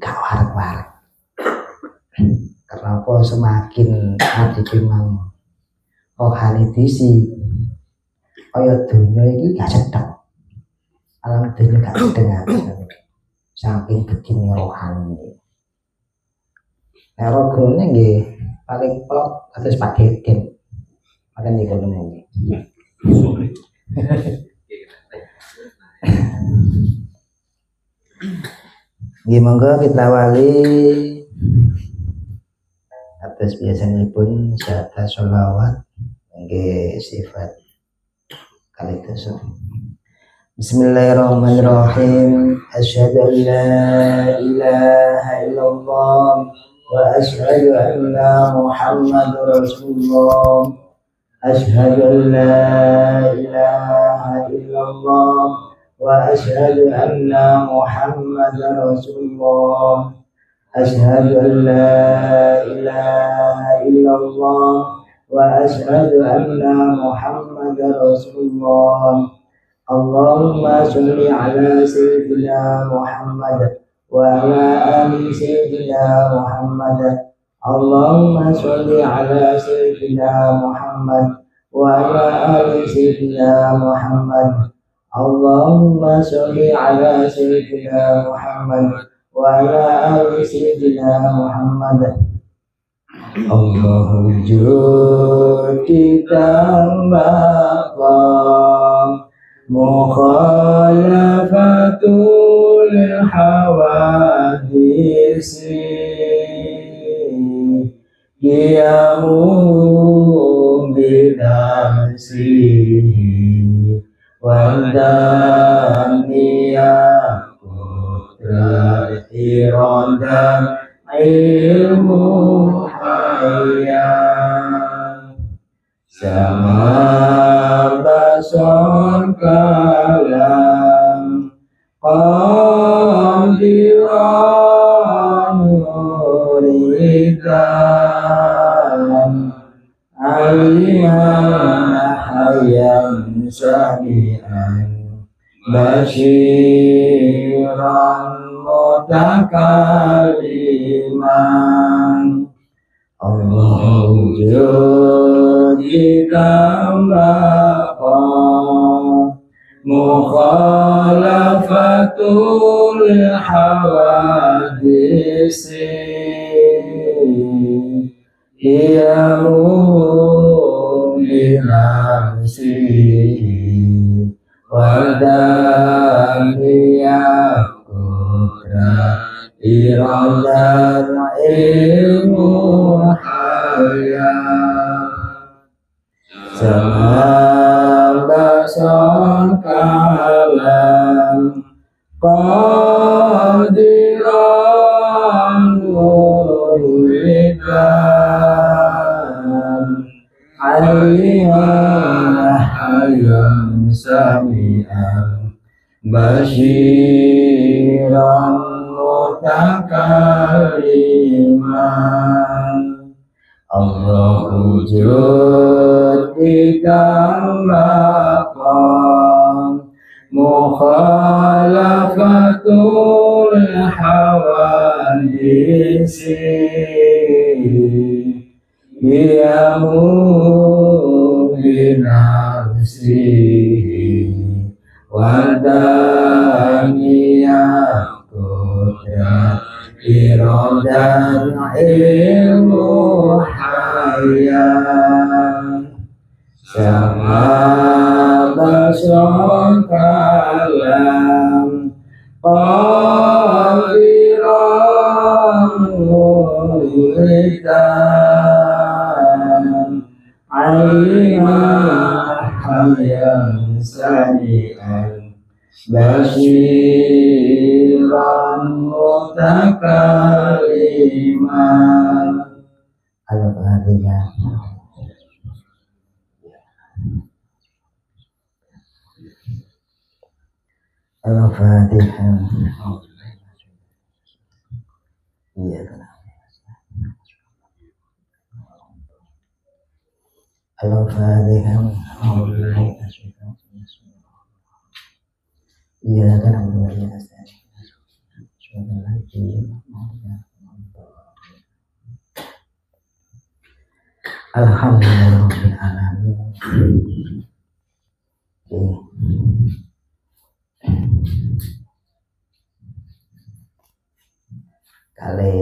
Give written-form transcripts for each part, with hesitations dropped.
gak warak-warak. Kenapa semakin ati memang rohani disi kaya dunia iki gak sedap. Alam dunia gak sedeng saking begini rohani. Nah rogone nggih paling plot atus Pak Deden. Makan iki kono nggih. Nggih monggo kita wali atas biasanipun syahada sholawat nggih sifat kalidoso. Bismillahirrahmanirrahim. Asyhadu an la ilaha illallah wa asyhadu anna Muhammadar Rasulullah. Asyhadu an la ilaha illallah wa asyhadu anna Muhammadar Rasulullah. Asyhadu an la ilaha illallah wa asyhadu anna Muhammadar Rasulullah. Allahumma sholli ala sayyidina Muhammad wa ala ali sayyidina Muhammad. Allahumma sholli ala sayyidina Muhammad wa ala ali sayyidina Muhammad. Allahumma sholli ala sayyidina Muhammad wa ala ali sayyidina Muhammad. Allahu judi tambaqam mukhalafatul hawadisi qiyamu binafsihi wa daniyah iradan ilmu hayat sama basar kalam qadiran muridan aliman hayyan sami'an basyiran mutakaliman. Allahu judi tambaqam mukhalafatul hawadisi qiyamu binafsihi wa daniyah iradan ilmu hayat sama basar kalam qadiran muridan aliman hayyan sami'an basyiran mutakaliman. Allahu judi tambaqam mukhalafatul hawadisi qiyamu binafsihi wa daniyah iradan ilmu hayat sama basar kalam qadiran muridan aliman hayyan sami'an basyiran mutakaliman. Al-Fatihah. Al-Fatihah. Iya kan. Al-Fatihah. Iya kan. Alhamdulillahirobbilalamin. Kali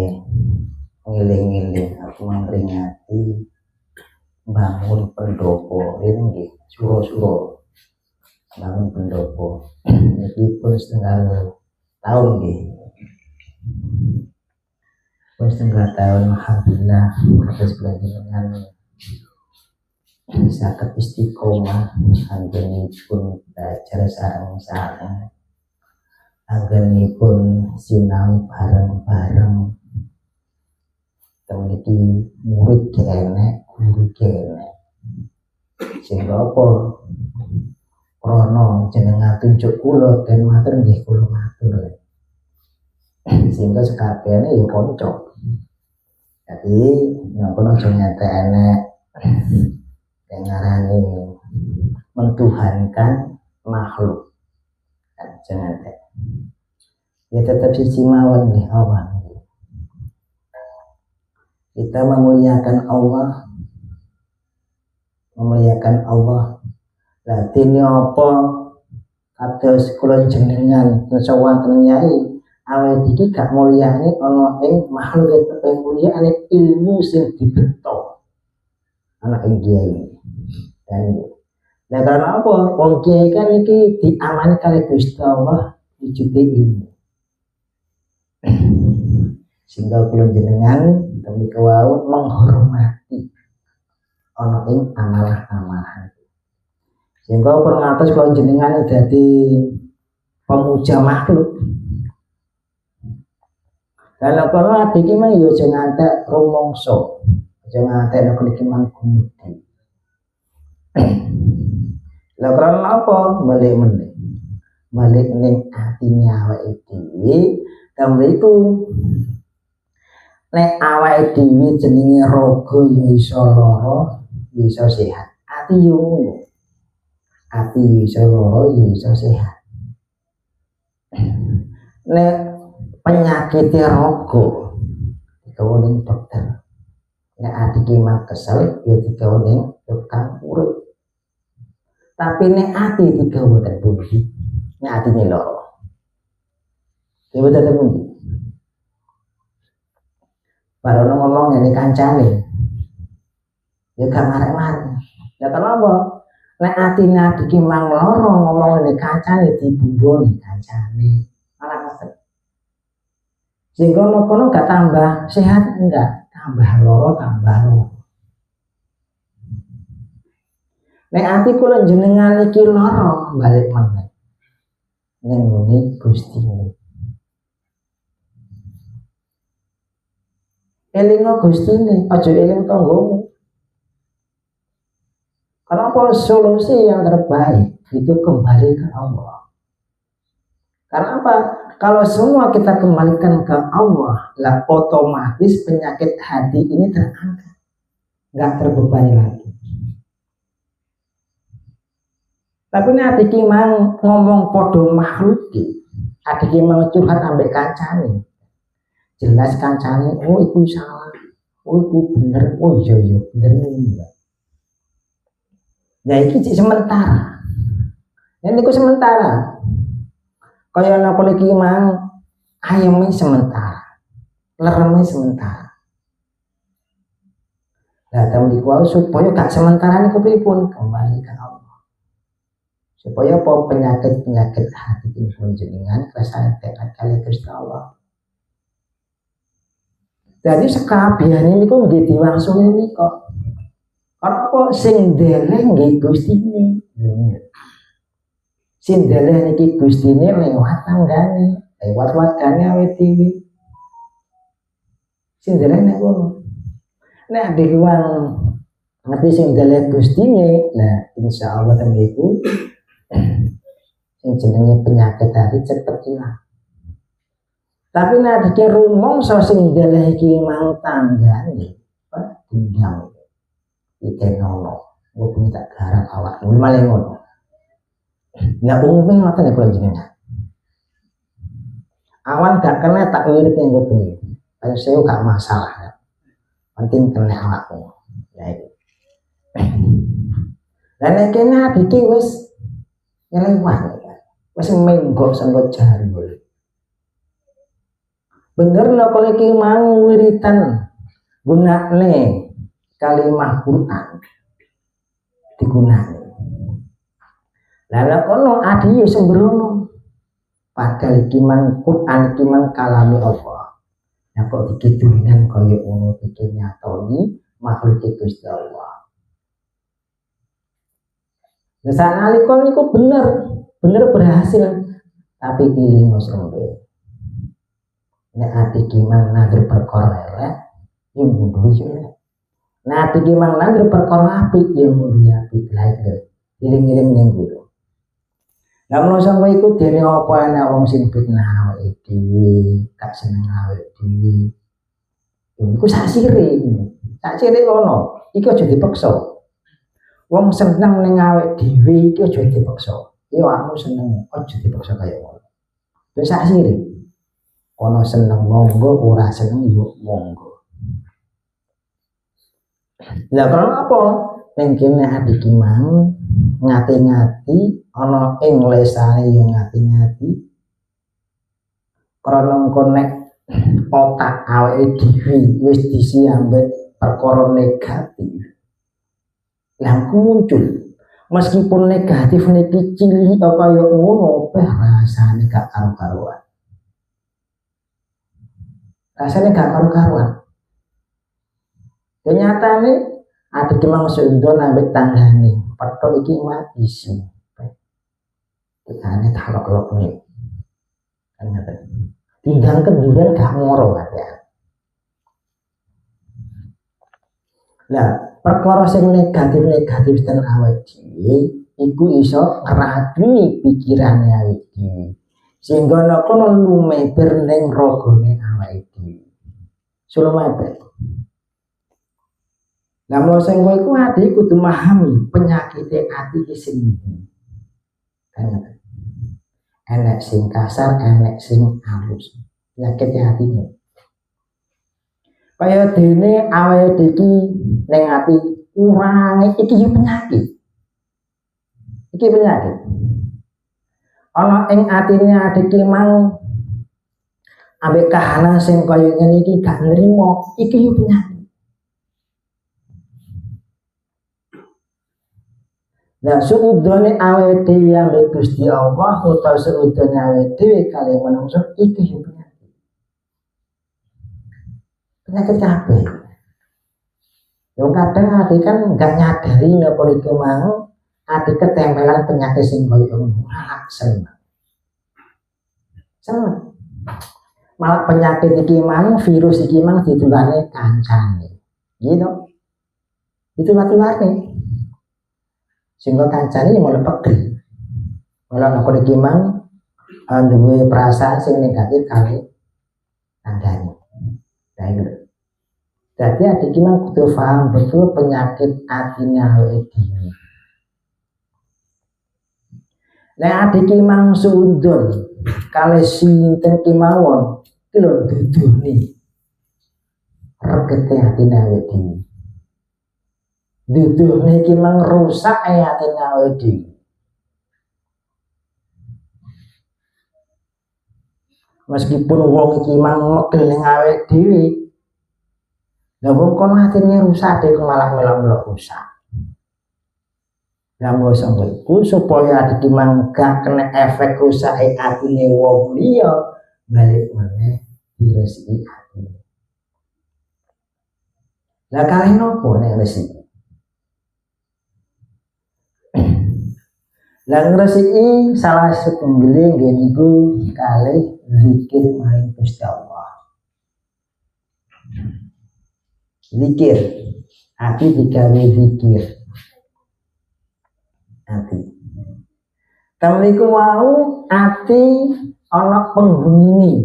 ngiling-ngiling aku memperingati bangun pendopo ini nggih suro-suro bangun pendopo iki pun setengah tahun nggih pun setengah tahun. Alhamdulillah atas dengan saged istiqomah anggenipun belajar sareng-sareng, anggenipun sinau bareng-bareng. Memiliki murid enek, guru enek. Sehingga apa? Krana jenengan tunjuk kula dan matur nggih kula matur. Sehingga sekabehane ya kanca. Jadi napa aja ngetek enek yang ngarani mentuhankan makhluk. Jangan teh. Ya tetap sisi mawon nih Allah. Kita memuliakan Allah, Latine apa kados kula jenengan sawanten nyai awet iki gak mulyane ana ing makhluk tetep mulyane ilmu sing dibeto ana ing kiai. Dan nah karena apa? Wong kiai kan iki diamani kali Gusti Allah wujude ilmu. Sehingga kula jenengan demi kewau menghormati ana ing amalah-amalah. Sehingga pengatos kula jenengan dadi pemuja makhluk. Kalau kono iki mah yo aja ngantek rumangsa. Aja ngantek nek iki mang gumudi. Lah karena apa? Balik ning atine awake dhewe, tamriku nek awake dhewe jenenge raga ya iso lara, ya iso sehat. Ati yo ngono. Ati iso lara, ya iso sehat. Nek penyakit raga digawa ning dokter. Nek ati ki mah kesel ya digawa ning tukang urut. Tapi nek ati digawa ten pundi? Nek atine lara. Ya betul ten pundi? Baru ngomong ini kancane, ya gak marek-marek. Ya kenapa? Nek atine iki mang lara ngomong ini kancane dibumboni kancane, malah ngoten. Sehingga kono gak tambah sehat enggak, tambah lara. Nek ati kula jenengan iki lara balik meneh. Ning ngene Gusti elingo Gustine, aja eling tanggamu. Kenapa? Solusi yang terbaik itu kembali ke Allah. Karena apa? Kalau semua kita kembalikan ke Allah, lah otomatis penyakit hati ini terangkat, nggak terbebani lagi. Tapi nih adik mang ngomong podo makhluk, adik mang curhat ambek kancane. Jelas kancane, oh itu salah, oh itu bener, oh iya bener nih. Ya ini sementara. Ini ku sementara. Kaya napa iki mang ayame sementara. Lereme sementara. Lah tamu diku supaya gak sementara niku pripun kembali ke Allah. Supaya apa penyakit-penyakit hati ini pun jenengan kesan tekad kali Gusti Allah. Jadi sekabehane niku nggih diwangsuli nika. Karena apa sing deleng nggih Gustine. Sing deleng niki Gustine lewat tanggane, lewat wadane awake dhewe. Sing deleng nek ngono. Nek diluang ngerti sing deleng Gustine, nah insyaallah tembeku sing jenenge penyakit hati cepet ilang. Tapi nek dike rumangsa sing deleng iki mang tanggane, dendam. Iki nono, gua minta garap awak, mulai malah ngono. Nah umumnya ngoten ya kula jenengan. Awan gak kena tak wirid yang gue ayo saya gak masalah ya. Penting kena awakmu ya itu. Dan nek kena diki wis nyelewat wis menggok sanggo jambul. Bener lho kowe iki mang wiritan gunane kalimah Quran digunakne. Lah kono adi yo sembrono. Padahal iki mang Quran iki mang kalami Allah. Nah kok dikitunan kaya ngono iki nyatoni makhluk Gusti Allah. Lah sanalika niku bener berhasil tapi pilih mos embe. Nek ati ki mang nandur perkara elek yo mundur yo. Nek ati ki mang nandur perkara apik yo mundur apik lae. Iling-iling ning guru. Lah menungso kowe iku dene apa ana wong sing fitnah awake dhewe, gak seneng awake dhewe. Iku sak sire. Sak sire ono. Iki aja dipaksa. Wong seneng ning awake dhewe iki aja dipaksa. Yo aku seneng aja dipaksa kaya ngono. Wis sak sire. Ono seneng monggo, ora seneng yo monggo. Lah karena apa? Ning kene ati ki mang ngati-ngati ana ing lesane yo ngati-ngati krana konek otak awake dhewe wis diisi ambek perkara negatif lan muncul meskipun negatif niki cilik kaya ngono teh rasane gak karo-karuan ternyata nih ada kemang seundon ambek tanggane petok iki mati sih Tane talok-lok nih. Ternyata tinggal kenduran gak moro ya. Lah, perkara sing negatif ten awake dhewe iku iso ngracuni pikirane awake dhewe. Sehingga nek kono lumeber ning ragane awake dhewe. Sulumeber. Lah mau sing kowe iku ati kudu memahami penyakit ati iki sing enek sing kasar, enek sing halus. Penyakit hatinya. Kaya dene awake iki ning ati kurang iki yo penyakit. Iki penyakit. Ana ing atine adik mang ambek kahanan sing kaya ngene iki gak nrimo, iki yo penyakit. Nah, seudone awake dhewe ambek Gusti Allah utawa seudone awake dhewe kali manungsa iki yo penyakit. Penyakit kabeh. Yo kadang ati kan enggak nyadari nek iku mang ati ketempelan penyakit sing koyo ngono. Seneng. Malah penyakit iki mang virus iki mang ditulane kancane. Gitu. Itu laki-laki. Sehingga kancane mau lepek. Malah nek iki mang duwe perasaan sing negatif kali tanggane. Nah itu. Jadi adik kita kudu paham betul penyakit hatinya awake dhewe. Nek adik kita suudon kali sinten kemawon iki lho dudune regete hatinya awake dhewe. Dudune iki mang rusak hatinya awake dhewe. Meskipun wong iki mang megel ning awake dhewe, lah wong kono atine rusak dhewe malah melok-melok rusak. Lah mosok iku supaya adik mang gak kena efek rusak atine wong liya, balik meneh diresiki atine. Lah kalih nopo nek resiki? Lah ngresiki salah setunggal niku kalih zikir maring Gusti Allah. Zikir, ati digawe zikir. Ati. Kamliku mau ati ana penghuni.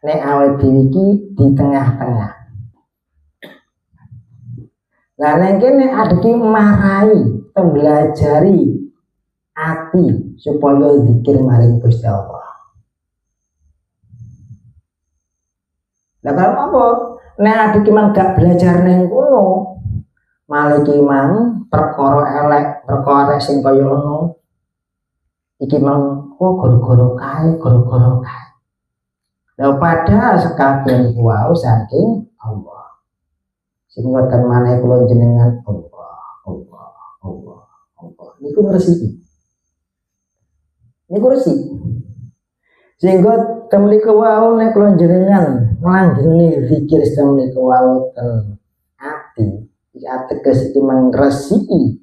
Nek awake dhewe iki di tengah-tengah. Lah nek kene adiki marai pelajari ati supaya zikir maring Gusti Allah. Lah kalau apa? Nek adik mang gak belajar neng kono, malah iki mang perkara elek, perkara sing kaya ngono. Iki mang gara-gara kae. Lah padahal sekabeh iku wau saking Allah. Sing ngoten maneh kula jenengan Allah. Niku ngresiki. Niku resiki. Sehingga temliku wau nek kula jenengan nglanggeni zikir temliku wau ten ati. Iki ateges iki mangresiki.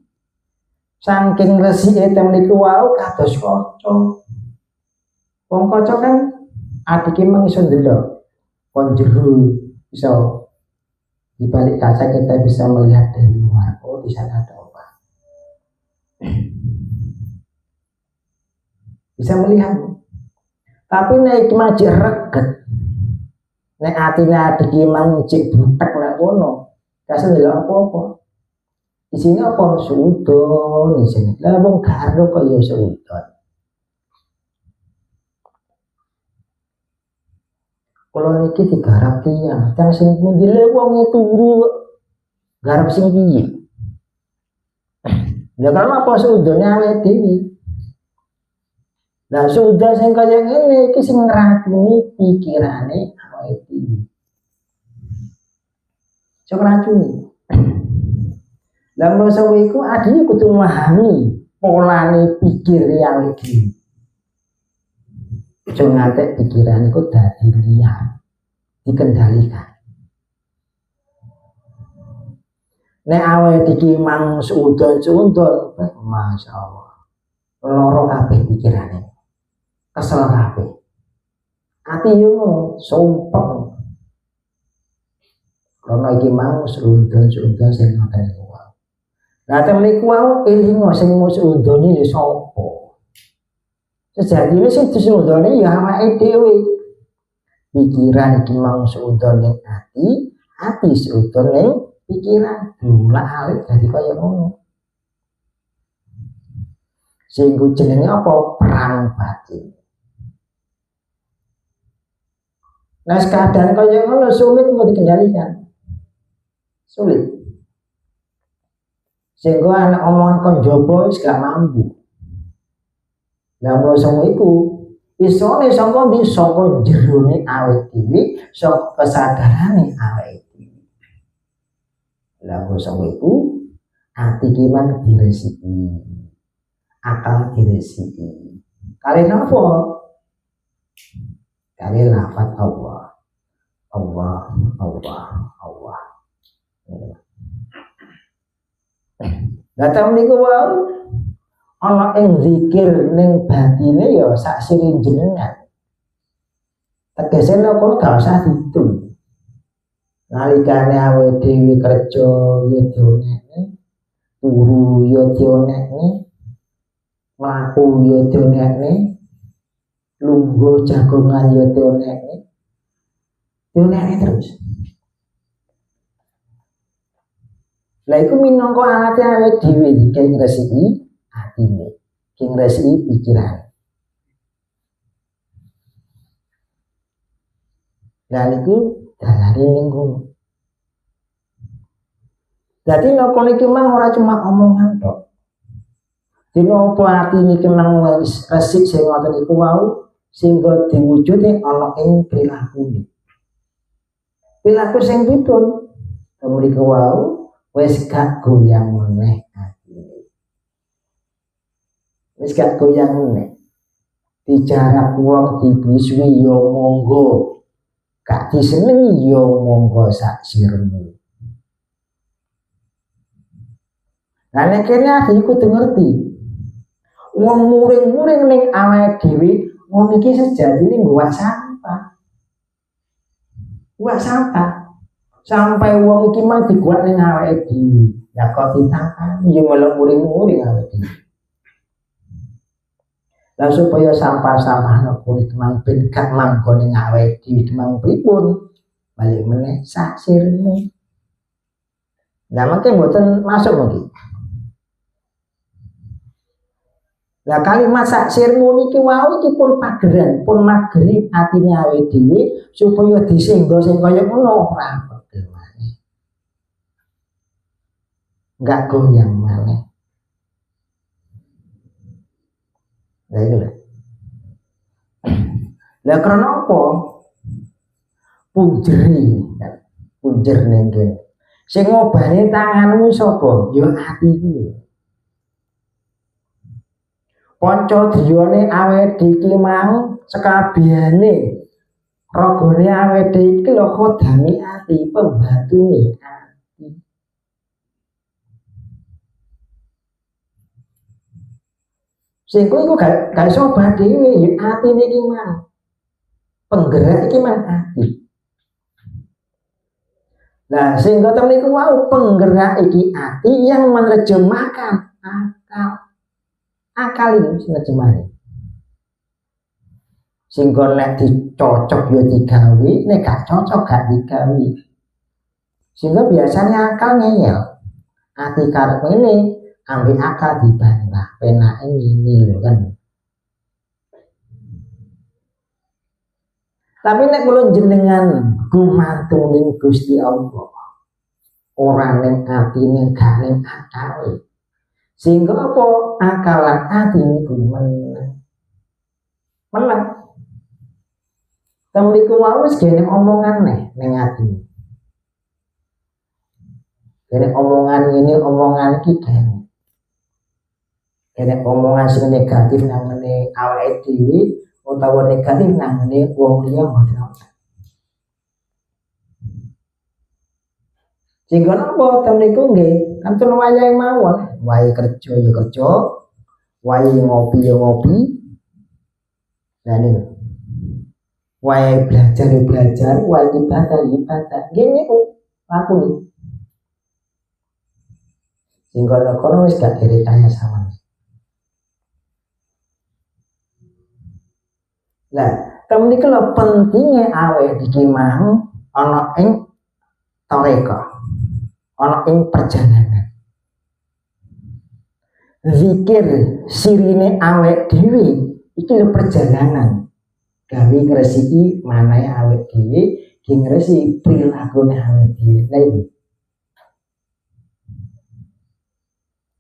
Saking resike temliku wau kados kaca. Wong kaca kan adike mung iso ndelok. Kon jero iso di balik kaca kita bisa melihat dari luar. Oh, di sana ada apa? Bisa melihat. Tapi nek maju reget. Nek atine adike mang cek butek nek ngono. Kasih ndelok apa-apa. Di sini apa sudon di sini. Lah wong karo kok ya sudon. Kalau niki digarap tiyang, tang sing pundi le wong turu garap sing piye? Ya kalau apa sudone awake dhewe. Lah sudah sing kaya ngene iki sing ngracuni pikirane awake dhewe. Sok racuni. Lah masa iku adine kudu memahami polane pikir awake dhewe. Aja ngantek pikiran iku dadi liar, dikendalikan. Nek awake iki mang seudon-seudon, masyaallah. Loro kabeh pikirane. Kesel kabeh. Ati yo ngono, sumpek. Karena iki mang seudon-seudon sing ngoten iku. Lah temne ku wae elingo sing seudon iki sapa? Sejatine sing disudone ya awake dhewe. Pikiran iki mang seudon ning ati seudon ning pikiran. Alik dadi kaya ngono. Sing jenenge apa? Perang batin. Nah, keadaan kaya ngono sulit mau dikendalikan. Sulit. Sehingga anak omongan kon jopo wis gak mampu. Lah mosok iku isone saka ndi saka jerone awake dhewe, saka kesadarane awake dhewe. Lah mosok iku ati ki mang diresiki. Akal diresiki. Kali napa? Kali lafaz Allah. Datang niku wae ana ing zikir ning batine ya sak sire jenengan. Tegese nek kon gak usah diitung. Nalikane awake dhewe kerja ya dionekne, turu ya dionekne, mlaku ya dionekne, lungguh jagongan ya dionekne. Dionekne terus. Lah iku minangka alate awake dhewe iki ngresiki atine, ki ngresiki pikiran. Lah niku dalane ning kono. Dadi nek kono iki mang ora cuma omongan tok. Dino apa atine iki mang wis resik sing ngoten iku wau sehingga diwujudi ana ing prilakune. Perilaku sing pipun mriku wau wis gak goyang meneh atine. Wis gak goyang meneh. Dijarak wong dibusui ya monggo. Gak disenengi ya monggo sak sirmu. Lah nek kene ati kudu ngerti. Wong muring-muring ning awake dhewe, wong iki sejatine ngguwak sampah. Ngguwak sampah. Sampai wong iki mah diguwak ning awake dhewe. Ya kok ditakani yo malah muring-muring awake dhewe. Lah supaya sampah-sampah nopo iki mang ben gak manggon ning awake dhewe mang pripun? Balik meneh sak sirmu. Lah mangke mboten masuk mungkin. Lah kalimat sak sirmu iki wau iki pun pageran, pun mageri atine awake dhewe supaya disenggo sing kaya ngono ora pegel maneh. Enggak goyang maneh. Lah iku lho. Lah karena apa? Punjeri, punjer ning kene. Sing ngobani tanganmu sapa? Ya atiku. Panca driyane awake iki mang sekabehane ragane awake iki lho khodame ati, pembantuné ati. Sing kowe iku gak iso obah dhewe, ya atine iki mang. Penggerak iki mang ati. Nah, sehingga temen iku mau penggerak iki ati yang menerjemahkan akal. Akal ini menerjemahnya. Sehingga nek dicocok ya digawe, nek gak cocok gak digawe. Sehingga biasanya akal ngeyel. Ati karep ini ambil akal dibantah, penake ngene lho kan. Tapi nek kula jenengan gumantung ning Gusti Allah. Ora ning atine gak ning akale. Sehingga apa? Akal lan ati niku menang. Menang. Temriku wae wis gene omongan ning ati. Gene omongan ini omongan iki gene. Gene omongan sing negatif nang ngene awake dhewe utawa negatif nang ngene wong liya mboten ana. Sehingga napa temriku nggih kantun wayahe mawon, wayahe kerja ya kerja, wayahe ngopi ya ngopi. Nah niku. Wayahe belajar ya belajar, wayahe ibadah ya ibadah. Nggih niku lakune. Sehingga kono wis gak direcaya sama. Lah, temen iki lho pentinge awake iki mang ana ing toreka. Ana ing perjalanan. Zikir sirine awake dhewe iki lho perjalanan. Gawe ngresiki manahe awake dhewe, ki ngresiki prilakune awake dhewe. Lah iki.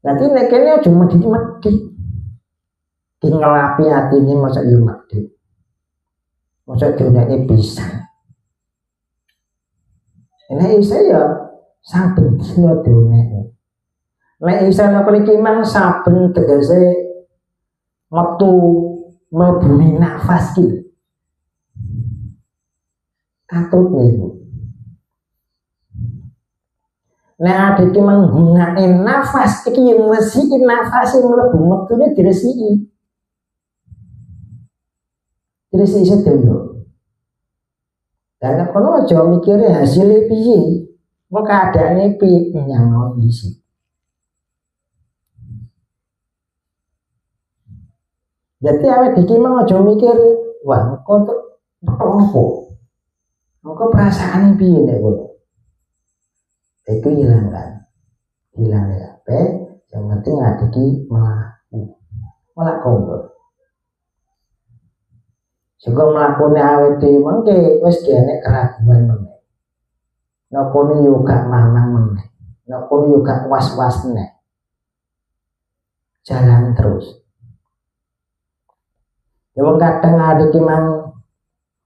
Dadi nek kene aja medhi-medhi. Ki ngelapi atine masa yo medhi. Masa dioneke bisa. Nek isa ya saben dina dioneke. Nek isa nek iki mang saben tegese metu mlebune nafas ki. Katut niku. Nek ade iki menggunakake nafas iki yang ngresiki nafas sing mlebu metune diresiki. Diresiki sedaya. Dan kono aja mikire hasilnya piye. Kok keadaane piye nyang isi. Jadi awake iki mang aja mikir, wah kok apa? Kok perasaane piye nek kono. Itu hilangkan. Hilang apa? Yang penting ada ki melakukan. Juga melakukan awet di mangke wes kene keraguan meneh. Napa yo gak mamang meneh. Napa yo gak was-was meneh. Jalan terus. Ya wong kadang ada ki mang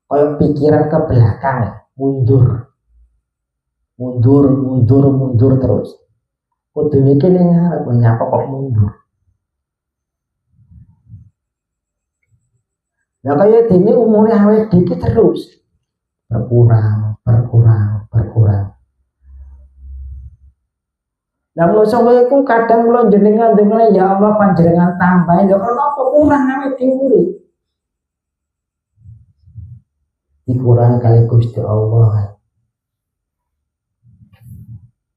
koyo pikiran ke belakang ya, mundur terus. Kudu iki ning ngarep nyapa kok mundur. Lah kaya dene umure awake iki terus berkurang. Lah mloso kowe iku kadang kula jenengan ndengane ya Allah panjenengan tambahi lho kenapa kurang awake dhewe. Dikurang kali Gusti Allah.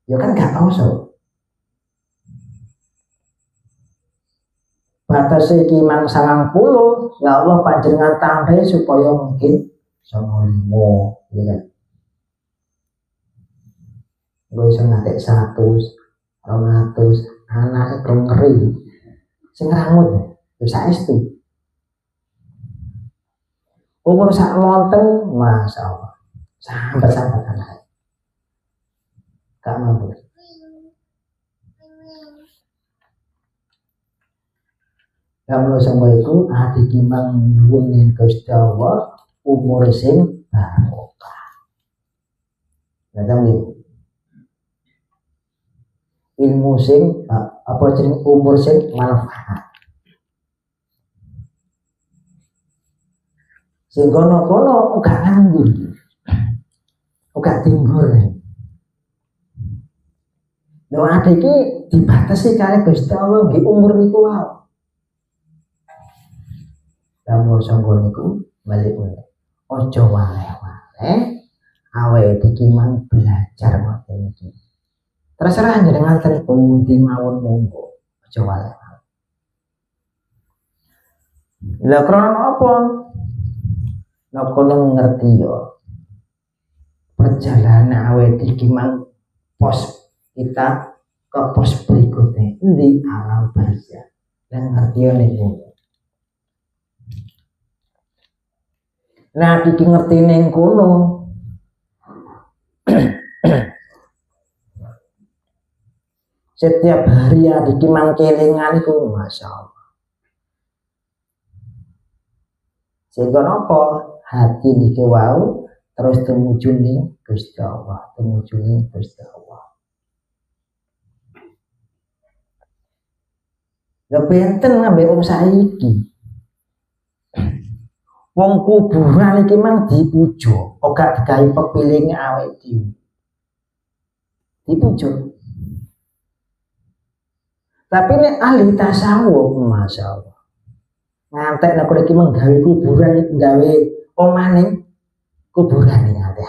Ya kan gak iso. Batas iki mang 90, ya Allah panjenengan tambahi supaya mungkin 95, ya kan. Gue iso ngatek 100, 200, anake krung ngeri. Sing ngamut. Itu saestu. Umur sak monten, masya Allah, sambat-sambat anak, gak mampu. Kamu semua itu adik imang nyuwun Gusti Allah umur sing barokah. Datang nih, ilmu sing apa jeneng umur sing manfaat. Sing kono-kono uga nganggur, uga tinggur. Lho adik iki dibatasi kare Gusti Allah nggih umur niku wae. Kamu sanggo niku balik meneh. Aja wale-wale awake iki mang belajar ngoten iki. Terserah jenengan ten pundi mawon monggo. Aja wale-wale. Lah krono apa? Nek kono ngerti yo. Perjalanan awake iki mang pos kita ke pos berikutnya di alam barzah. Dan ngerti yo niku. Nah, iki ngerti ning kono. Setiap hari ya iki mangkelingan iku masyaallah. Sehingga napa hati niki wau terus tumuju ning Gusti Allah, tumuju ning Gusti Allah. Lah benten ambek wong saiki. Wong kuburan iki mang dipuja, ora digawe pepilinge awake dhewe. Dipuja. Tapi nek ahli tasawuf masyaallah. Ngantek nek iki menggawe kuburan gawe omah ning kuburan iki ngate.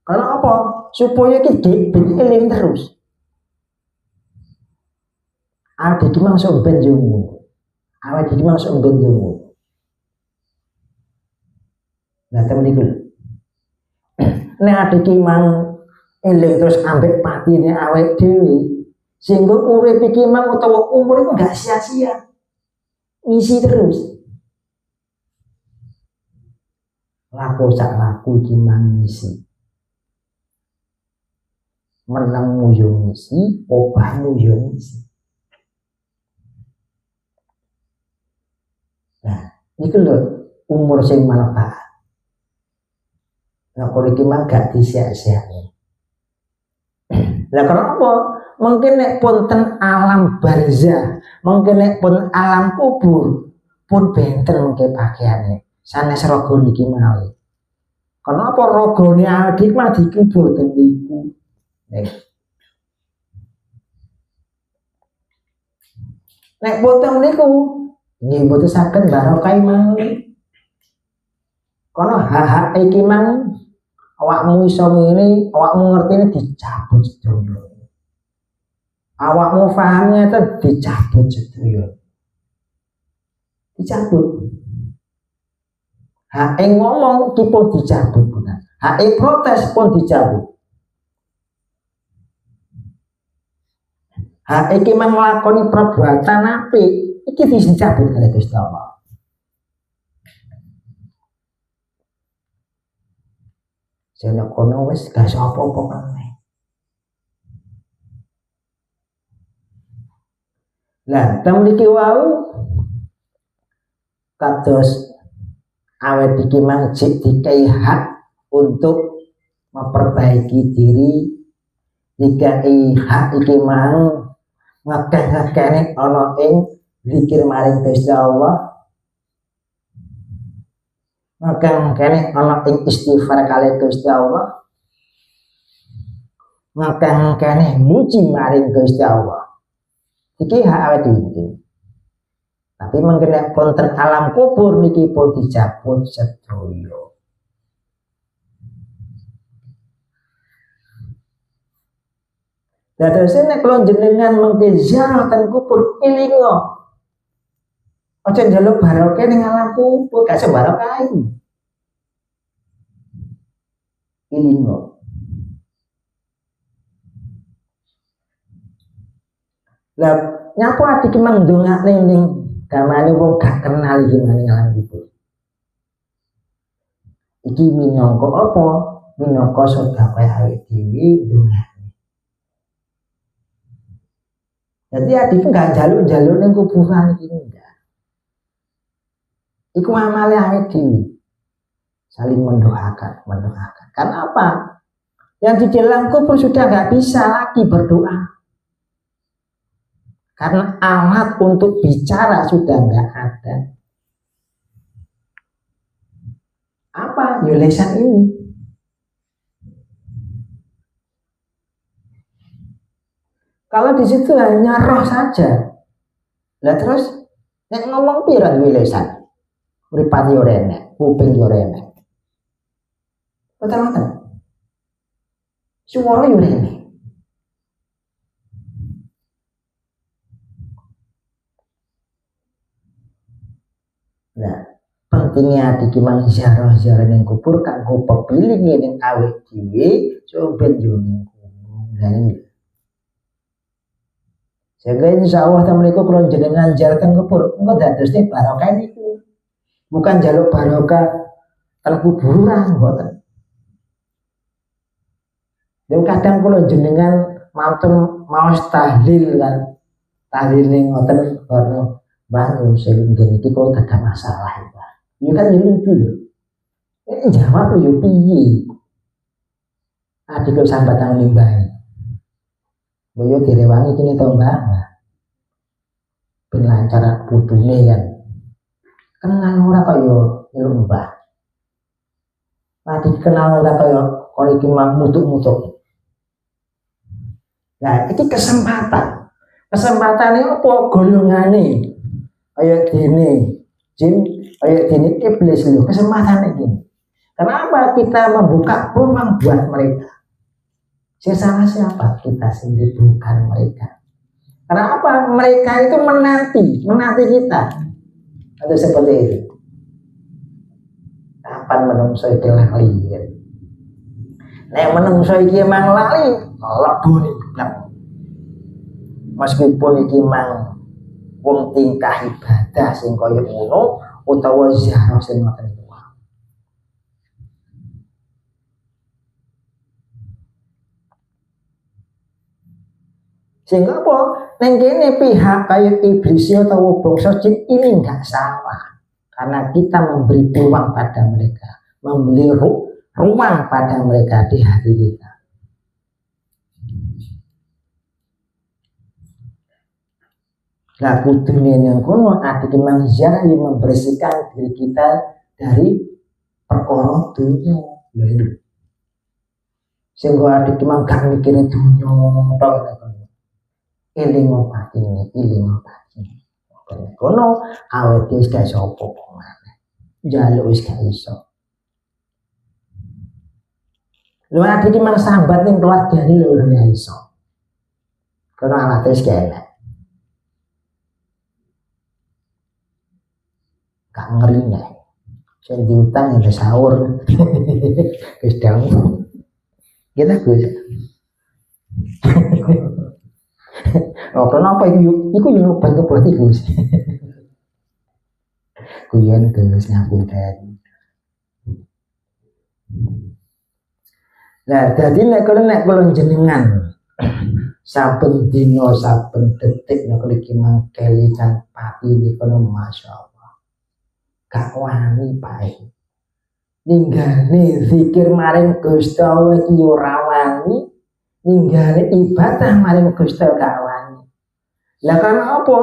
Karena apa? Supaya iki eling terus. Awake iki mang sok ben jowo. Awake iki mang sok ben jowo. Nah, temen iku. Nek adik iki mang eling terus ambek patine awake dhewe. Sehingga urip iki mang utawa umur itu gak sia-sia. Ngisi terus. Laku sak laku iki mang ngisi. Menangmu yo ngisi, obahmu yo ngisi. Nah, iki lho umur sing manfaat. Nah, kalau iki mang gak disia-siakan. Lah kenapa? Mungkin nek punten alam barzah, mungkin nek pun alam kubur, pun benten mungkin pakaiannya. Sanes rogo niki mawi. Kenapa rogone adik mah dikubur ten niku? Nek boten niku, nggih boten saged barokah mawi. Kono hak-hak iki mang awakmu iso ngene, awakmu ngertine dicabut sedaya. Awakmu pahamnya itu dicabut sedaya. Dicabut. Hak ngomong ki pun dicabut bukan. Hak protes pun dicabut. Hak iki nglakoni perbuatan apik iki dicabut oleh Gusti Allah. Sing kono wis gak apa-apa meneh. Lah, temen iki wau kados awet iki mang dikai hak untuk memperbaiki diri, dikai hak iki mang ngakeh-ngakehne ana ing zikir maring Gusti Allah. Ngakeh-ngakehne ana ing istighfar kali Gusti Allah. Ngakeh-ngakehne muji maring Gusti Allah. Iki hak awake dhewe. Tapi mengkene konten alam kubur niki pun dicabut sedaya. Dados nek kula jenengan mengke ziarah ten kubur ilingo. Aja njaluk barokah ning alam kubur, gak sebarokah iki. Ilingo. Lah nyapa iki mang ndongakne ning Kamane wong gak kenal iki maning alam kubur. Iki minangka apa? Minangka sedekah awake dhewe ndongane. Jadi adikku gak jaluk-jaluk ning kuburan iki enggak. Iku amale awake dhewe. Saling mendoakan. Karena apa? Yang di dalam kubur sudah gak bisa lagi berdoa. Karena alat untuk bicara sudah gak ada. Apa? Ya lisan ini. Kalau di situ hanya roh saja. Lah terus nek ngomong pira duwe lisan? Mripate ora enek, kuping ora enek. Betul-betul. Suara yo enek. Nah, pentingnya di kimang ziarah-ziarah ning kubur kanggo pepilinge ning awake dhewe coben yo ning kubur. Sehingga insya Allah teman-teman kalau jenengan jalan kubur, enggak dadosnya barokah niku. Bukan jaluk barokah kan kuburan, mboten. Dan kadang kalau jenengan mau tahlil kan, tahlil ning ngoten ono baru sehingga iki kok gak ada masalah ya. Itu kan lucu lho. Ini jawab yo piye? Adik kok sambat nang limbah. Boyo direwangi kene to Mbak. Ben lancar putune kan. Kenal ora kaya Mbah. Adik kenal ora kaya kowe iki mah mutuk-mutuk. Nah, iki kesempatan. Kesempatane apa golongane? Kaya dene jin, kaya dene iblis lho, kesempatan iki. Kenapa kita membuka peluang buat mereka? Salah siapa? Kita sendiri, bukan mereka. Karena apa? Mereka itu menanti kita. Ada seperti itu. Kapan menungso iki lali? Nek menungso iki mang lali, leboni blak. Meskipun iki mang wong tingkah ibadah sing kaya ngono utawa ziarah sing ngoten iku. Sehingga apa? Neng kene pihak kayak iblis atau bangsa jin ini enggak salah. Karena kita memberi peluang pada mereka, memberi ruang pada mereka di hati kita. Nah, kudune nang kono ati memang ziarah yang membersihkan diri kita dari perkara dunya. Lha itu. Sehingga ati memang gak mikirin dunya tok. Iling patine. Kono awet wis gak iso apa-apa maneh. Njaluk wis gak iso. Lha ati iki mang sambat ning keluargane lho ora iso. Kono awake wis gak enak. Gak ngeri nek. Sing diutang ya sahur. Wis dangu. Kita Gus. Oh, kenapa iku yo nyoban kebuat iku. Kuyon Gus ngapunten. Nah, dadi nek kula jenengan saben dina saben detik nek iki mangkelikan pati niku masyaallah. Gak wani bae. Ninggane zikir maring Gusti Allah iki ora wani, ninggane ibadah maring Gusti Allah gak wani. Lah karena apa?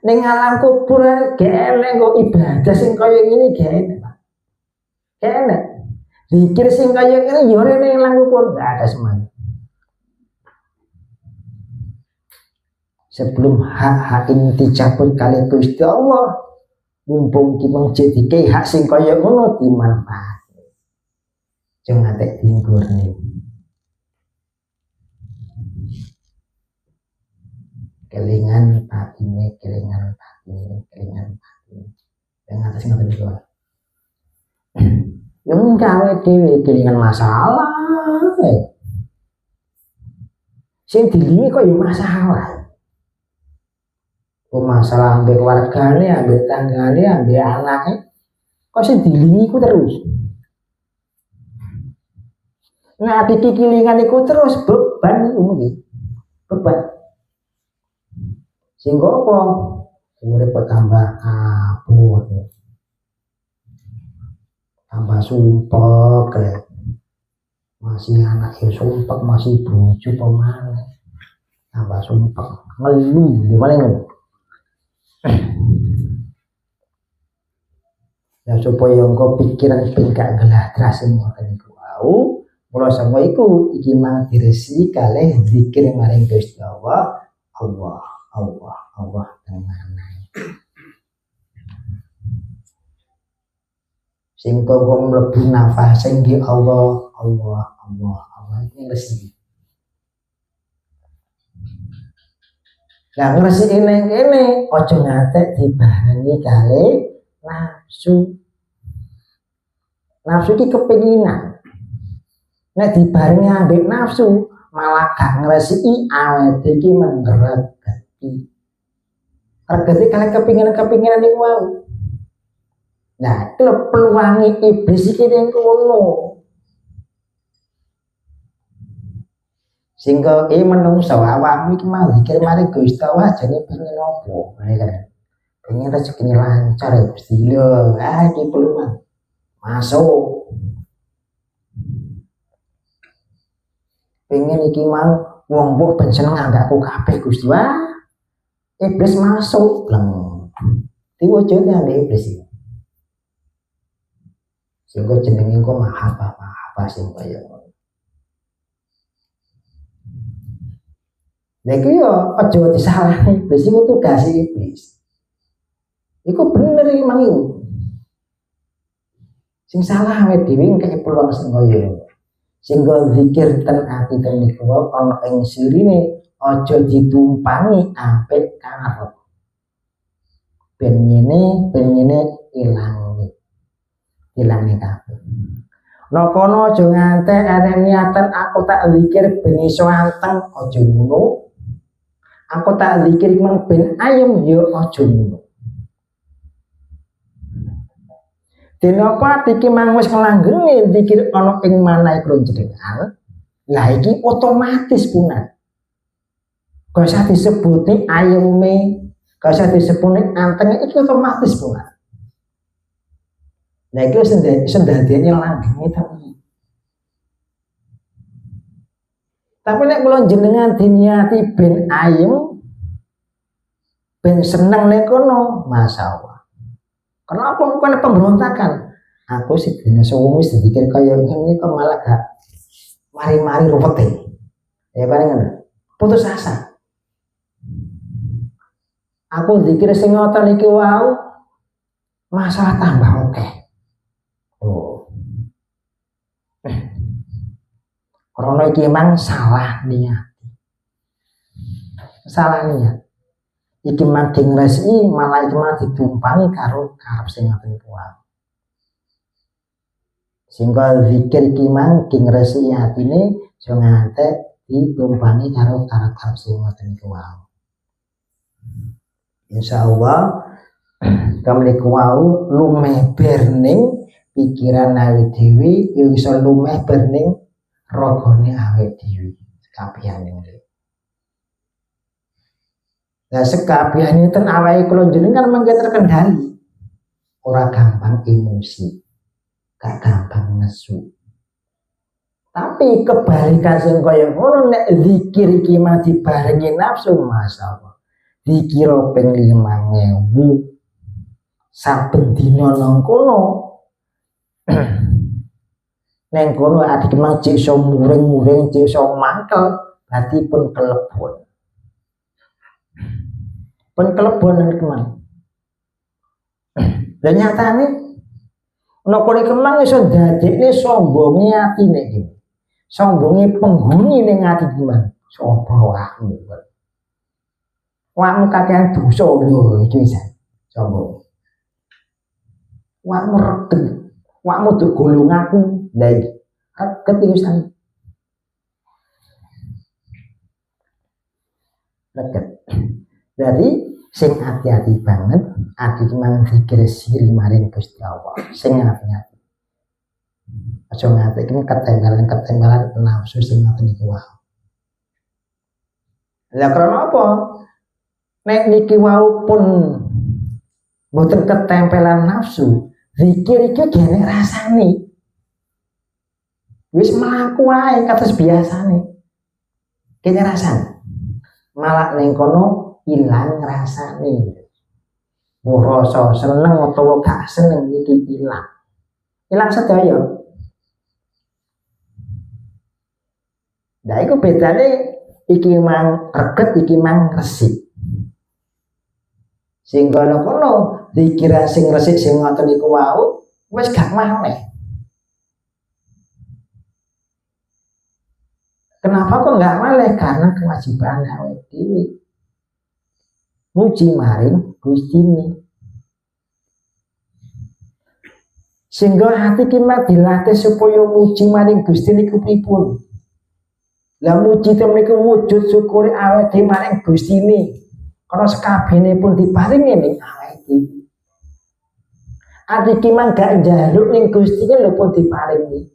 Ning alam kubur gak kok ibadah sing kaya ngene gak enak. Gak enak. Zikir sing kaya ngene yo ora ning alam kubur gak ada semuanya. Sebelum hak-hak ini dicabut kali Gusti Allah, mumpung ki menjadi hak sing kaya ngono dimanfaatke. Jangan atek dinggurne. Kelingan patine. Yang atas ngoten niku. Yang gawe dhewe kelingan masalah. Sing dilingi kok yo masalah. masalah ambek keluargane, ambek tanggane, ambek anake kok sing dilingi ku terus. Ngati kikilingan iku terus beban iku nggih. Beban. Sehingga apa? Urip tambah abot. Tambah sumpek masih anak ya sumpek, masih bojo pemane tambah sumpek ngelu gimana ngono ya supaya engko pikiran ben gak geladras ngoten iku wau mula sanga iku iki mang diresi kalih zikir maring Gusti Allah Allah Allah Allah tenan sing kok mlebu nafas sing Allah Allah Allah Allah iki resi. Lah ngresiki ning kene aja ngatek dibarengi kali nafsu. Nafsu iki kepinginan. Nek dibarengi ambek nafsu malah gak ngresiki awake iki menggeregeti. Regeti kali kepinginan-kepinginan niku wau. Nah, itu peluangi iblis iki ning kono. Sehingga menungso awakmu iki mau zikir mari Gusti Allah jane pengen opo kan pengen rezekine lancar ya Gusti lho iki peluang masuk pengen iki mau wong ben seneng anggakku kabeh Gusti wah iblis masuk bleng diwujudne ambek iblis iki sehingga jenenge kok maha sing kaya Nah itu ya aja disalahne iblis iku tugas iblis. Iku bener iki mang iku. Sing salah awake dhewe ngekeki peluang sing kaya. Sing zikir ten ati ten niku ana ing sirine aja ditumpangi ambek karep. Ben ngene ilange kabeh. Nah kono aja ngantek arek niatan aku tak zikir ben iso anteng aja ngono. Aku tak zikir mang ben ayem yo aja ngono. Dinapa iki mang wis ngelanggenge zikir ana ing manahe kula jenengan. Lah iki otomatis punah. Kaya sak disebuti ayeme, kaya sak disebut anteng iki otomatis punah. Nah iki sendadiane langgenge tapi nek kula jenengan diniati ben ayem ben seneng nek kono masyaallah. Kenapa bukan pemberontakan? Aku sih dina suwi wis dipikir kaya ngene kok malah gak mari-mari rupete. Ya paling ngono. Putus asa. Aku zikir sing ngoten iki wau masalah tambah akeh. Oh. Karena iki emang salah niat. Salah niat. Iki makin resi malah iki mah ditumpangi karo karep sing ngoten iku wae. Sehingga zikir iki makin resi atine aja ngantek ditumpangi karo karep sing ngoten iku wae. Insyaallah kamliku wau lumeh berning pikiran awake dhewe ya iso lumeh berning ragane awake dhewe kabehane. Nah sekabehane ten awake kula jenengan mangke terkendali. Ora gampang emosi. Gak gampang nesu. Tapi kebalikan sing kaya ngono nek zikir iki mah dibarengi nafsu masyaallah. Dikira ping 5.000 saben dina nang kono. Neng kono adik mang cek iso muring-muring, cek iso mangkel, dadi pun kelebon. Pun kelebon nang kemang. Lah nyatane ana kono kemang iso dadekne sombonge atine iki. Sombonge penghuni ning ati kemang. Sapa awakmu? Awakmu kakehan dosa lho iki wis sombong. Awakmu regen, awakmu duk golong aku. Lah iki ketiusan reket. Jadi sing hati-hati banget adik mang zikir siri maring Gusti Allah sing hati-hati aja ngate iki ketempelan nafsu sing ngoten niku wae lah karena apa nek niki wau pun mboten ketempelan nafsu zikir iki gene rasane wis mlaku wae kados biasane kene rasane malah ning kono ilang rasane mau rasa seneng utawa gak seneng iki ilang sedaya nah iku bedane iki mang reget iki mang resik sing kono dikira sing resik sing ngoten iku wau wis gak maneh kenapa kok gak maneh karena kewajiban awake dhewe muji maring Gustine sehingga hati kita dilatih supaya muji maring Gusti niku pripun lah muji temen niku wujud syukur awake dhewe maring Gustine karena sekabehane pun diparingi ning awake dhewe adik mang gak njaluk ning Gustine lho pun diparingi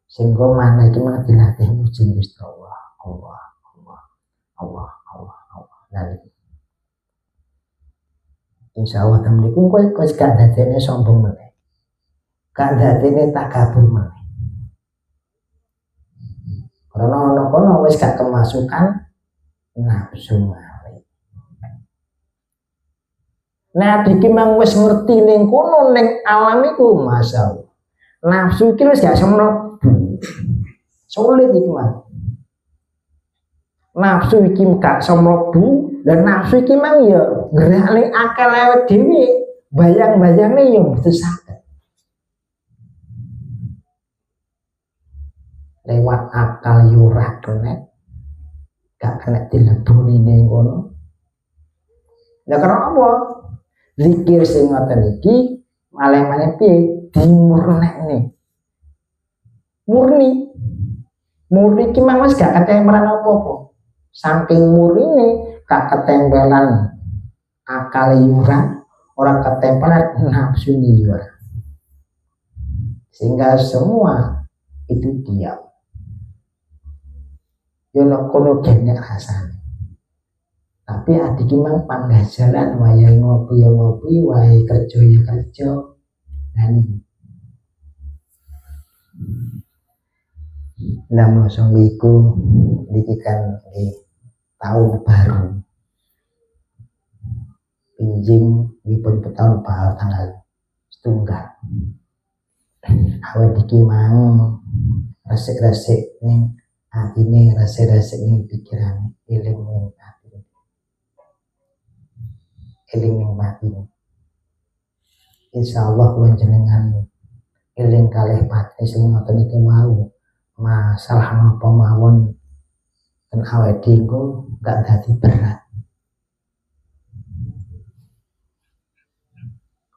sehingga mana iki mang dilatih muji Gusti Allah nah insya Allah temen niku kowe gak dadene sombong meneh gak dadene takabur meneh karena ono kono wis gak kemasukan nafsu mari nah iki mang wis ngerti ning kono ning alam iku masyaallah nafsu iki wis gak semno sulit iki mang nafsu iki gak semlebu dan nafsu iki mang ya gerakne akal awake dhewe bayang-bayangne ya mboten saged lewat akal yo ora kena gak kena dileboni ning kono lha karena apa zikir sing ngoten iki malih-malih piye dimurnekne murni iki mang wis gak ketempelan apa-apa saking murine gak ketempelan akal yuran orang ketempelan nafsu yuran sehingga semua itu diam yo kono gene rasane tapi adik mang panggah jalan wayahe ngopi ya ngopi wayahe kerja ya kerja nah namun sanggiku niki kan tahun baru pinjing wipun tahun baru tanggal setunggal awet iki mang resik-resik ning atine resik-resik ning pikirane eling ning atine eling ning batine insyaallah kula jenengan eling kalih pati sing ngoten iki mau masalah napa mawon ten awake dhewe gak dadi berat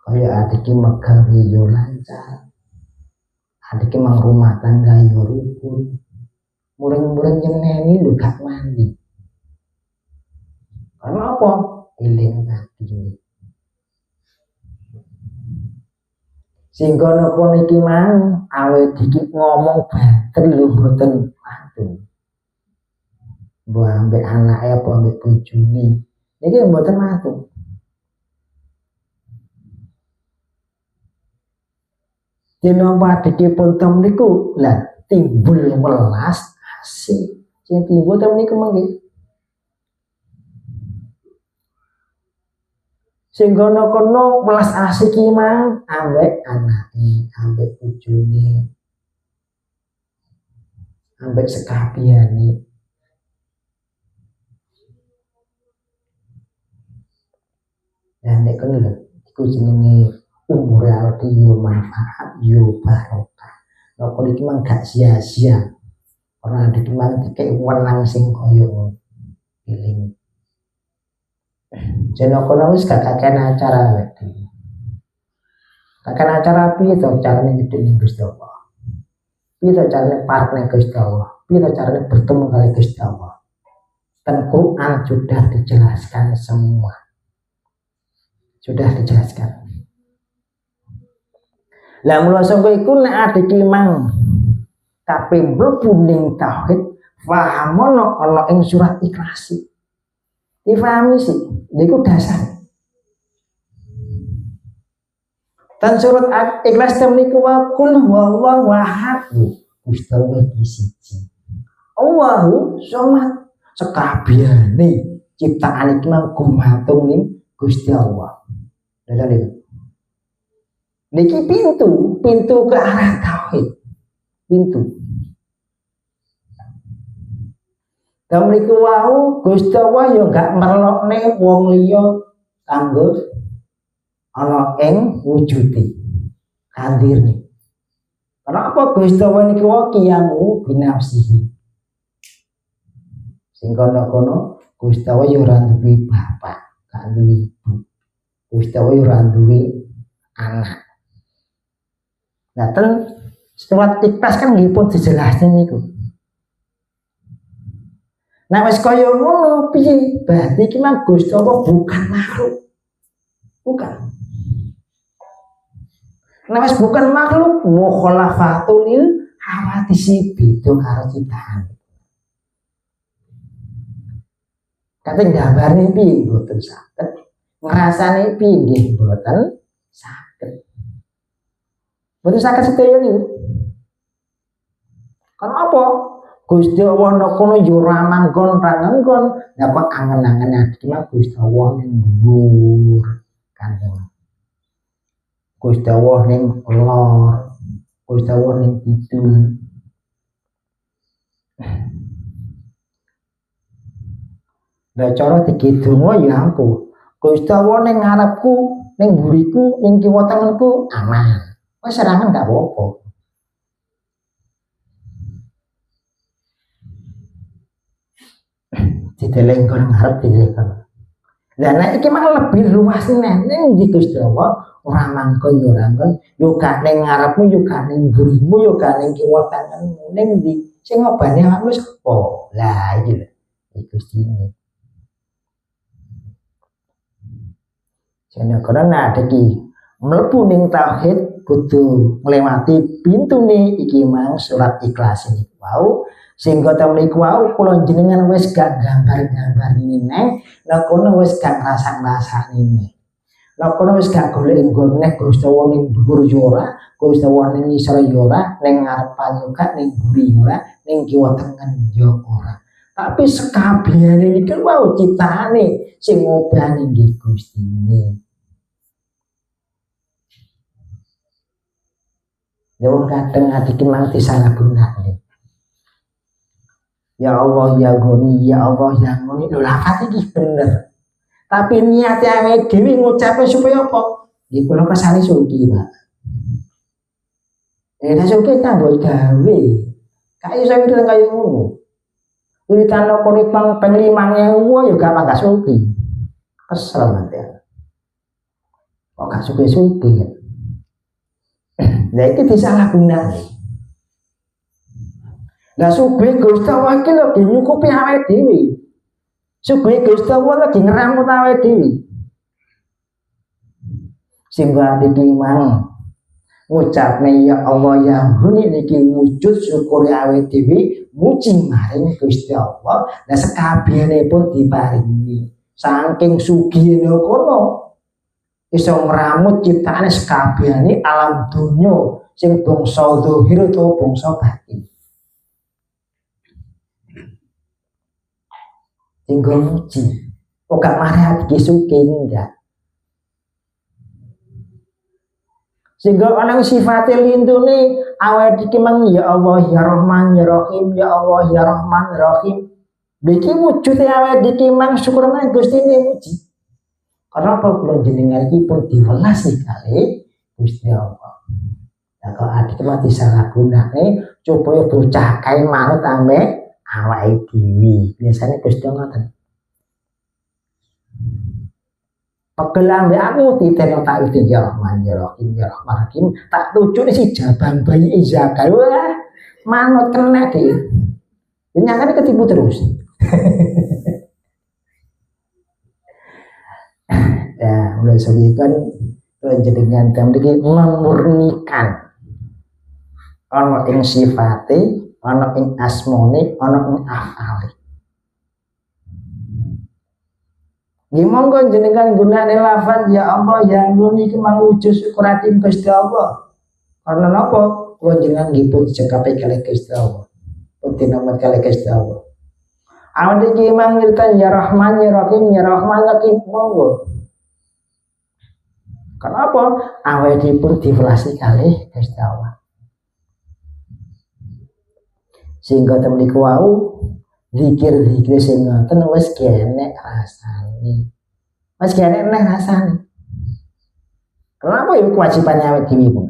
kaya adik megawe yo lancar adik mang rumah tangga yo rukun muring-muring nyeneni lho gak mandi karena apa eling hati sehingga nopo niki mang awake dikit ngomong banter lho mboten pantun mbok ambek anake apa ambek bojone niki mboten pantun dina padhekipun tem niku lah timbul welas asih sing timbul tem niku mangke sehingga kono welas asih ki mang ambek anake ambek bojone ambek sekabiane dan nek kono lho iku jenenge umur awake yo manfaat yo barokah nek iki mang gak sia-sia ora iki mang dikek wenang sing koyo eling jeneng kono wis gak kakek acara lagi kakek acara piye to carane ngedeni Gusti Allah piye to carane partner Gusti Allah piye to carane bertemu kali Gusti Allah Dan Quran sudah dijelaskan semua. Sudah dijelaskan. Lah mula sangka iku nek ade ki mang kabeh mlebu ning tauhid, fahamono ana ing surat Ikhlas. Difahami sih, niku dasar. Dan surat Ikhlas temniku wa qul huwallahu ahad. Gusti Allah iki siji. Allahu somad. Sekabehane ciptaan iki mang gumantung ning Gusti Allah. Dalem niki pintu ke arah tauhid. Pintu. Kamu niku wau Gusti Allah yo gak merlokne wong liya kanggo ana ing wujude hadirne. Kenapa Gusti Allah niku wau kiyamu binafsihi. Sing kono-kono Gusti Allah yo ora duwe bapak, gak duwe ibu. Gusti Allah yo ora duwe anak. Nah, surat Ikhlas kan nggih pun dijelasne niku. Nah, wis kaya ngono piye? Berarti iki mah Gusti Allah bukan makhluk. Bukan. Nah, wis bukan makhluk, mukhalafatul hawadisi beda karo ciptaan. Kate gambarne piye mboten saged, ngrasane piye nggih mboten saged. Mboten saged sedaya niku. Karena apa? Gusti Allah nek kono yo ora manggon ra ngengkon, ya kok angen-angen iki mah Gusti Allah ning dhuwur kan. Gusti Allah ning lor, Gusti Allah ning kidul. Lah cara digedonga ya ampun. Gusti Allah ning ngarepku, ning mburiku, ning kiwa tengenku aman. Wis serangan gak apa-apa. Dideleng kon ngarep dideleng. Lah nek iki mah lebih luas ning ndi Gusti Allah ora mangkon yo ora nggon, yo gak ning ngarepmu, yo gak ning mburimu, yo gak ning kiwa tengenmu. Ning ndi? Sing ngobani awakmu sapa? Lah iki lho. Gusti ini. Jane karena ada ki mlebu ning tauhid kudu nglewati pintune iki mang surat Ikhlas ini. Wow, sehingga temliku wau kula jenengan wis gak gambar-gambar neng, lha kono wis gak rasa-rasa nene. Lha kono wis gak golek nggone Gusti Allah ning dhuwur yo ora, Gusti Allah ning ngisor yo ora, ning ngarepan yo gak, ning mburi yo ora, ning kiwa tengen yo ora. Tapi sekabehane iki wau ciptaane sing ngobani nggih Gusti ini. Ya wong kadang ati ki mang disalahgunakne. Ya Allah ya Goni, ya Allah ya Goni. Lho lafate iki bener. Tapi niate awake dhewe ngucape supaya apa? Nggih kula kesane sugih, Pak. Nek sugih kanggo gawe. Kae iso wiritan kaya ngono. Wiritan kok pang ping 5.000 ya gak mangga sugih. Kesel nanti. Kok gak sugih-sugih. Lah iki disalahgunakne. Lah sugih Gusti Allah iki lho nyukupi awake dhewe. Sugih Gusti Allah lagi ngeramut awake dhewe. Sehingga iki mang ngucapne ya Allah ya Huni niki wujud syukur awake dhewe muji maring Gusti Allah. Lah sekabehane pun diparingi. Saking sugihne kono iso ngramut ciptaane sekabehane alam donya sing bangsa zahir utawa bangsa batin. Tinggal muji. Kok gak marah iki sugih enggak. Sehingga ana sifate lintune awake iki mang ya Allah ya Rahman ya Rahim ya Allah ya Rahman ya Rahim. Iki wujude awake iki mang syukur nang Gusti muji. Karena apa kula jenengan iki pun diwelas kali Gusti Allah. Nah kalau adik mati salah gunane coba bocah kae manut ambek awake dhewe. Biasane Gusti Allah ngoten. Pegel ambek aku titeno tak iki ya Rahman ya Rahim ya Rahman Rahim tak tujune si jabang bayi Izaka. Wah, manut kena iki. Nyatane ketipu terus. kula sawikan panjenengan mriki memurnikan ana ing sifate, ana ing asmane, ana ing afale. Nggih monggo jenengan gunane lafaz ya Allah ya Allah niki mangujud syukur ati Gusti Allah. Karena napa? Kula jenengan nggih pun cekape kalih Gusti Allah. Pun tinamet kalih Gusti Allah. Awak iki mang wirtan ya Rahman ya Rahim ya Rahman Rahim monggo. Kenapa? Awak dipun divelasi kalih Gusti Allah. Sehingga temen iku wau zikir-zikir sing ngoten wis kenek rasane. Wis kenek neh rasane. Kenapa ya kewajibannya awake dhewe pun.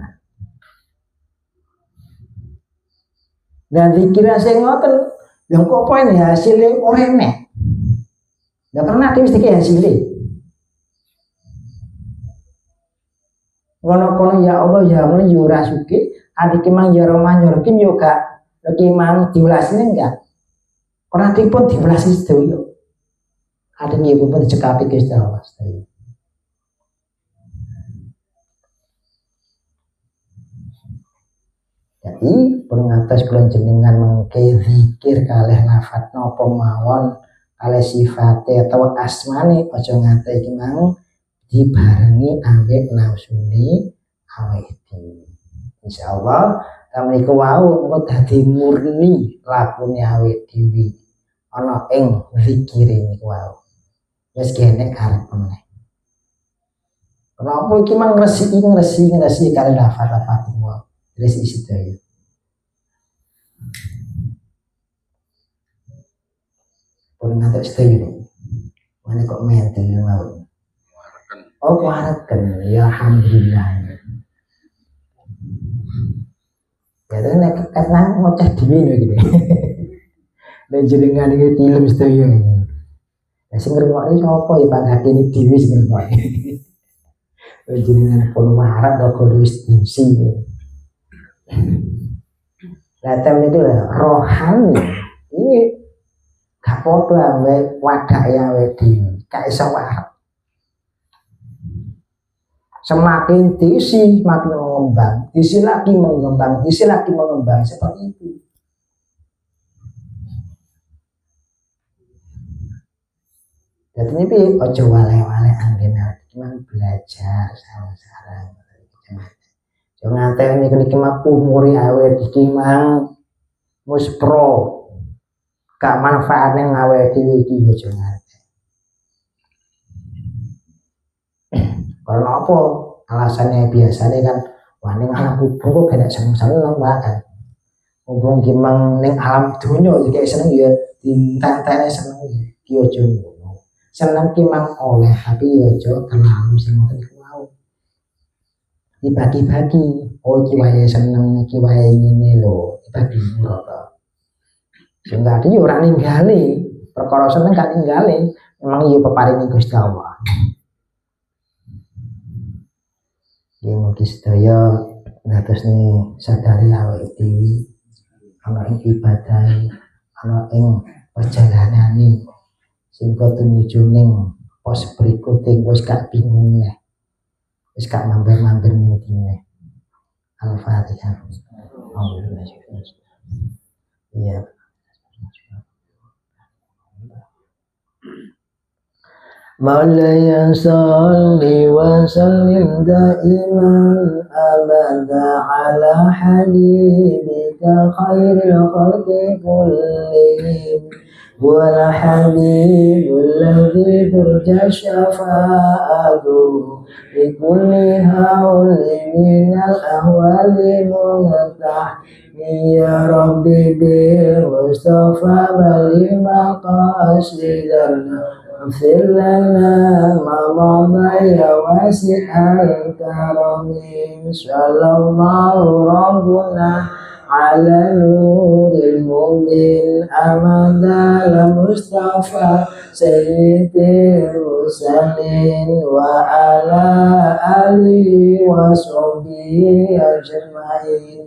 Dan zikir sing ngoten lha kok apa ini hasilnya ora enek. Lah karena dhewe mesti hasilnya. Ngono-ngono ya Allah ya Allah yo ora sugih, adik mang ya Rahman ya Rahim yo gak lagi mang diulasine enggak. Ora dipun diulasi sedaya. Adik nggih pun dicekapi Gusti Allah sedaya. Jadi pengatas kula jenengan mengke zikir kalih lafaz napa mawon kalih sifate atau asmane aja ngate iki mang dibarengi ambek nafsune awake dhewe. Insyaallah tamriku wau engko dadi murni lakune awake dhewe ana ing zikire niku wau. Wis kenek karep meneh. Kenapa iki mang ngresi kalih lafaz-lafaz wau. Terus isi daya. Pun ngantuk sedaya. Mana kok menten mau. Oh kuareken ya alhamdulillah. Ya terus nek karena ngoceh dhewe lho gitu. Nek jenengan iki film sedaya. Lah sing ngrungokne sapa ya pangkatene dhewe sing ngrungokne. Jenengan pun marah kok wis diisi. Lah tem itu rohani ini gak podo ambek wadah ya wedi gak iso wae. Semakin diisi makin mengembang, diisi lagi mengembang seperti itu. Jadi ini ojo wale-wale angin cuman belajar sarang-sarang. Jangan ngantek niki mah umure awake iki mang wis pro. Gak manfaatne awake dhewe iki ojo ngantek. Karena apa? Alasannya biasanya kan wah ning alam kubur kok gak seneng-seneng banget. Ngomong gimang ning alam dunya iki seneng ya ditantane seneng iki ojo ngono. Seneng ki mang oleh tapi ya ojo terlalu sing ngoten iku mau. Dibagi-bagi. Oh iki wae seneng, iki wae ngene lho. Dibagi ngono. Sehingga dia ora ninggali. Perkara seneng gak ninggali. Memang iya peparingi Gusti Allah. Ya mungkin sedaya ngatosne sadari awake dhewe ana ing ibadah, ana ing perjalanane sing tumuju ning pos berikute wis gak bingung neh. Wis gak mampir-mampir ning dine. Al-Fatihah. Iya. Maulaya salli wa sallim daiman abada ala habibika khairil khalqi kullihim wal habibul ladzi turja syafa'atuhu li kulli hawlin minal ahwali munatah ya Rabbi bil Mustafa balima qasidana اغفر لنا ما مضى يا واسع الكرم صلى الله ربنا على نور المؤمن أمد المصطفى سيد المرسلين وعلى آله وصحبه أجمعين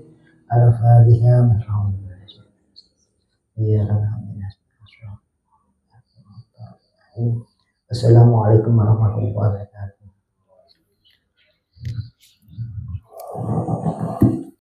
الفاتحة. Assalamualaikum warahmatullahi wabarakatuh.